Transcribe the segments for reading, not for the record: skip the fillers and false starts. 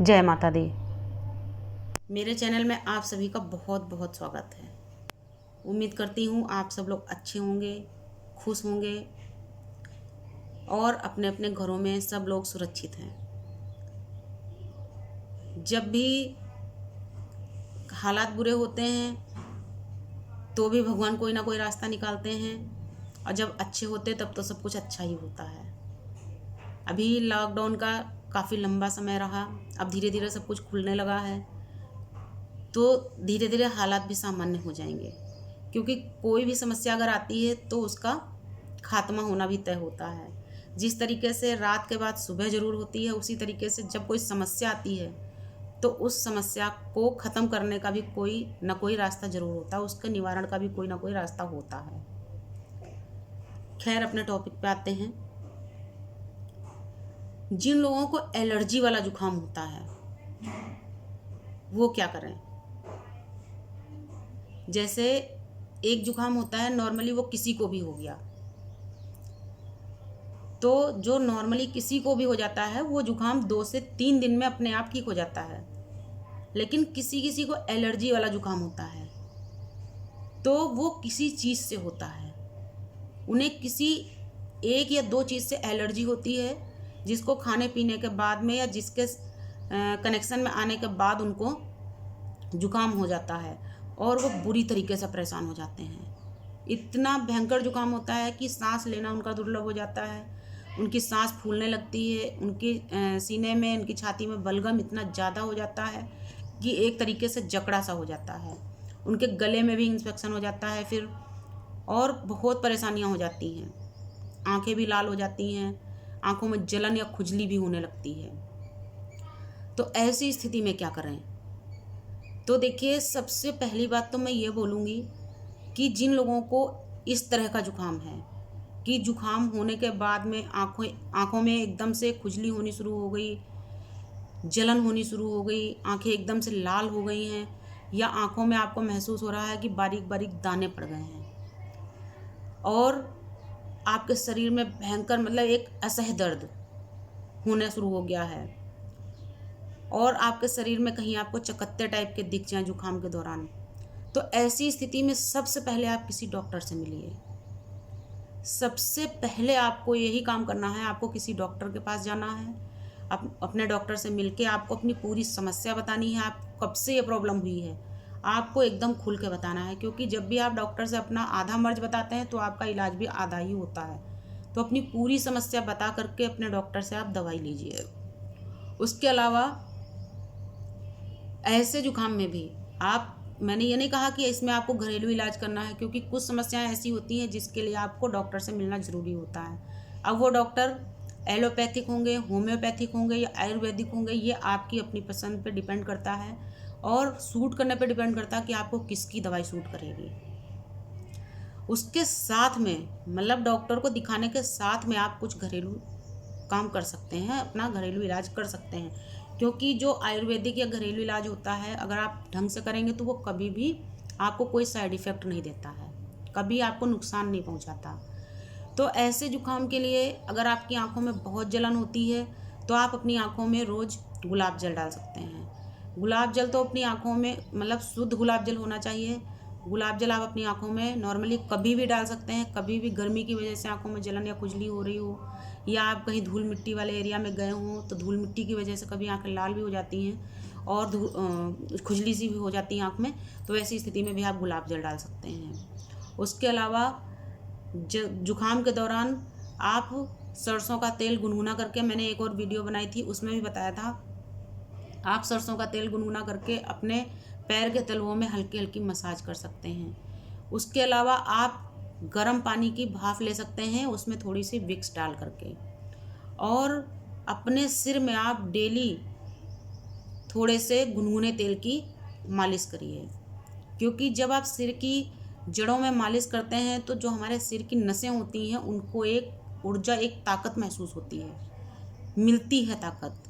जय माता दी। मेरे चैनल में आप सभी का बहुत बहुत स्वागत है। उम्मीद करती हूँ आप सब लोग अच्छे होंगे, खुश होंगे और अपने अपने घरों में सब लोग सुरक्षित हैं। जब भी हालात बुरे होते हैं तो भी भगवान कोई ना कोई रास्ता निकालते हैं, और जब अच्छे होते तब तो सब कुछ अच्छा ही होता है। अभी लॉकडाउन का काफ़ी लंबा समय रहा, अब धीरे धीरे सब कुछ खुलने लगा है, तो धीरे धीरे हालात भी सामान्य हो जाएंगे। क्योंकि कोई भी समस्या अगर आती है तो उसका खात्मा होना भी तय होता है। जिस तरीके से रात के बाद सुबह ज़रूर होती है, उसी तरीके से जब कोई समस्या आती है तो उस समस्या को ख़त्म करने का भी कोई ना कोई रास्ता ज़रूर होता है, उसके निवारण का भी कोई ना कोई रास्ता होता है। खैर, अपने टॉपिक पे आते हैं। जिन लोगों को एलर्जी वाला जुकाम होता है वो क्या करें। जैसे एक जुकाम होता है, नॉर्मली वो किसी को भी हो गया, तो जो नॉर्मली किसी को भी हो जाता है वो जुकाम 2 से 3 दिन में अपने आप ठीक हो जाता है। लेकिन किसी किसी को एलर्जी वाला जुकाम होता है, तो वो किसी चीज़ से होता है। उन्हें किसी 1 या 2 चीज़ से एलर्जी होती है, जिसको खाने पीने के बाद में या जिसके कनेक्शन में आने के बाद उनको जुकाम हो जाता है और वो बुरी तरीके से परेशान हो जाते हैं। इतना भयंकर जुकाम होता है कि सांस लेना उनका दुर्लभ हो जाता है, उनकी सांस फूलने लगती है, उनकी सीने में, उनकी छाती में बलगम इतना ज़्यादा हो जाता है कि एक तरीके से जकड़ा सा हो जाता है। उनके गले में भी इन्फेक्शन हो जाता है फिर, और बहुत परेशानियां हो जाती हैं। आंखें भी लाल हो जाती हैं, आंखों में जलन या खुजली भी होने लगती है। तो ऐसी स्थिति में क्या करें। तो देखिए, सबसे पहली बात तो मैं ये बोलूँगी कि जिन लोगों को इस तरह का जुकाम है कि जुकाम होने के बाद में आँखों में एकदम से खुजली होनी शुरू हो गई, जलन होनी शुरू हो गई, आंखें एकदम से लाल हो गई हैं, या आंखों में आपको महसूस हो रहा है कि बारीक बारीक दाने पड़ गए हैं, और आपके शरीर में भयंकर मतलब एक असह्य दर्द होना शुरू हो गया है, और आपके शरीर में कहीं आपको चकत्ते टाइप के दिख जाएं जुकाम के दौरान, तो ऐसी स्थिति में सबसे पहले आप किसी डॉक्टर से मिलिए। सबसे पहले आपको यही काम करना है, आपको किसी डॉक्टर के पास जाना है। अपने डॉक्टर से मिलके आपको अपनी पूरी समस्या बतानी है, आपको कब से ये प्रॉब्लम हुई है, आपको एकदम खुल के बताना है। क्योंकि जब भी आप डॉक्टर से अपना आधा मर्ज बताते हैं तो आपका इलाज भी आधा ही होता है। तो अपनी पूरी समस्या बता करके अपने डॉक्टर से आप दवाई लीजिए। उसके अलावा ऐसे जुकाम में भी मैंने ये नहीं कहा कि इसमें आपको घरेलू इलाज करना है, क्योंकि कुछ समस्याएं ऐसी होती हैं जिसके लिए आपको डॉक्टर से मिलना ज़रूरी होता है। अब वो डॉक्टर एलोपैथिक होंगे, होम्योपैथिक होंगे या आयुर्वेदिक होंगे, ये आपकी अपनी पसंद पे डिपेंड करता है, और सूट करने पे डिपेंड करता है कि आपको किसकी दवाई सूट करेगी। उसके साथ में मतलब डॉक्टर को दिखाने के साथ में आप कुछ घरेलू काम कर सकते हैं, अपना घरेलू इलाज कर सकते हैं। क्योंकि जो आयुर्वेदिक या घरेलू इलाज होता है, अगर आप ढंग से करेंगे तो वो कभी भी आपको कोई साइड इफ़ेक्ट नहीं देता है, कभी आपको नुकसान नहीं पहुंचाता। तो ऐसे जुकाम के लिए अगर आपकी आंखों में बहुत जलन होती है तो आप अपनी आंखों में रोज़ गुलाब जल डाल सकते हैं। गुलाब जल तो अपनी आंखों में मतलब शुद्ध गुलाब जल होना चाहिए। गुलाब जल आप अपनी आंखों में नॉर्मली कभी भी डाल सकते हैं। कभी भी गर्मी की वजह से आंखों में जलन या खुजली हो रही हो, या आप कहीं धूल मिट्टी वाले एरिया में गए हों तो धूल मिट्टी की वजह से कभी आंखें लाल भी हो जाती हैं और खुजली सी भी हो जाती है आँख में, तो ऐसी स्थिति में भी आप गुलाब जल डाल सकते हैं। उसके अलावा जुकाम के दौरान आप सरसों का तेल गुनगुना करके, मैंने एक और वीडियो बनाई थी उसमें भी बताया था, आप सरसों का तेल गुनगुना करके अपने पैर के तलवों में हल्की हल्की मसाज कर सकते हैं। उसके अलावा आप गर्म पानी की भाप ले सकते हैं, उसमें थोड़ी सी विक्स डाल करके, और अपने सिर में आप डेली थोड़े से गुनगुने तेल की मालिश करिए। क्योंकि जब आप सिर की जड़ों में मालिश करते हैं तो जो हमारे सिर की नसें होती हैं उनको एक ऊर्जा, एक ताकत महसूस होती है, मिलती है ताकत।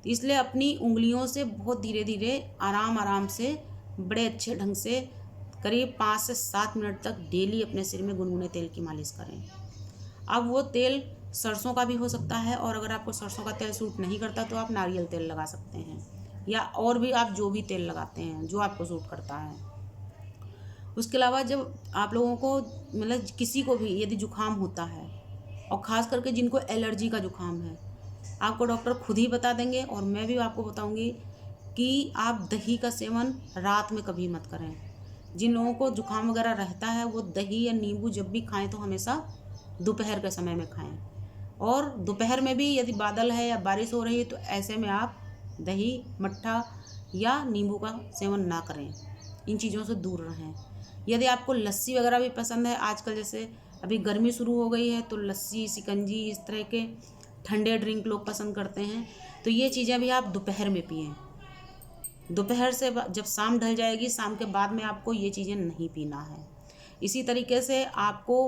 तो इसलिए अपनी उंगलियों से बहुत धीरे धीरे आराम आराम से बड़े अच्छे ढंग से करीब 5 से 7 मिनट तक डेली अपने सिर में गुनगुने तेल की मालिश करें। अब वो तेल सरसों का भी हो सकता है, और अगर आपको सरसों का तेल सूट नहीं करता तो आप नारियल तेल लगा सकते हैं। या और भी आप जो भी तेल लगाते हैं जो आपको सूट करता है। उसके अलावा जब आप लोगों को मतलब किसी को भी यदि जुकाम होता है और ख़ास करके जिनको एलर्जी का जुकाम है, आपको डॉक्टर खुद ही बता देंगे और मैं भी आपको बताऊंगी कि आप दही का सेवन रात में कभी मत करें। जिन लोगों को जुकाम वगैरह रहता है वो दही या नींबू जब भी खाएं तो हमेशा दोपहर के समय में खाएं। और दोपहर में भी यदि बादल है या बारिश हो रही है तो ऐसे में आप दही, मट्ठा या नींबू का सेवन ना करें, इन चीज़ों से दूर रहें। यदि आपको लस्सी वगैरह भी पसंद है, आजकल जैसे अभी गर्मी शुरू हो गई है तो लस्सी, शिकंजी, इस तरह के ठंडे ड्रिंक लोग पसंद करते हैं, तो ये चीज़ें भी आप दोपहर में पिएं। दोपहर से जब शाम ढल जाएगी, शाम के बाद में आपको ये चीज़ें नहीं पीना है। इसी तरीके से आपको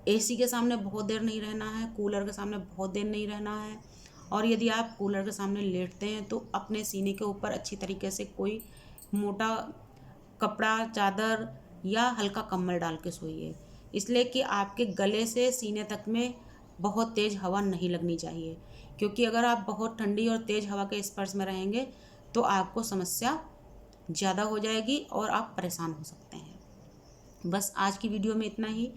एसी के सामने बहुत देर नहीं रहना है, कूलर के सामने बहुत देर नहीं रहना है। और यदि आप कूलर के सामने लेटते हैं तो अपने सीने के ऊपर अच्छी तरीके से कोई मोटा कपड़ा, चादर या हल्का कंबल डाल के सोइए, इसलिए कि आपके गले से सीने तक में बहुत तेज़ हवा नहीं लगनी चाहिए। क्योंकि अगर आप बहुत ठंडी और तेज़ हवा के स्पर्श में रहेंगे तो आपको समस्या ज़्यादा हो जाएगी और आप परेशान हो सकते हैं। बस आज की वीडियो में इतना ही।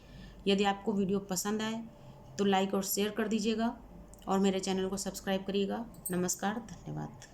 यदि आपको वीडियो पसंद आए तो लाइक और शेयर कर दीजिएगा और मेरे चैनल को सब्सक्राइब करिएगा। नमस्कार, धन्यवाद।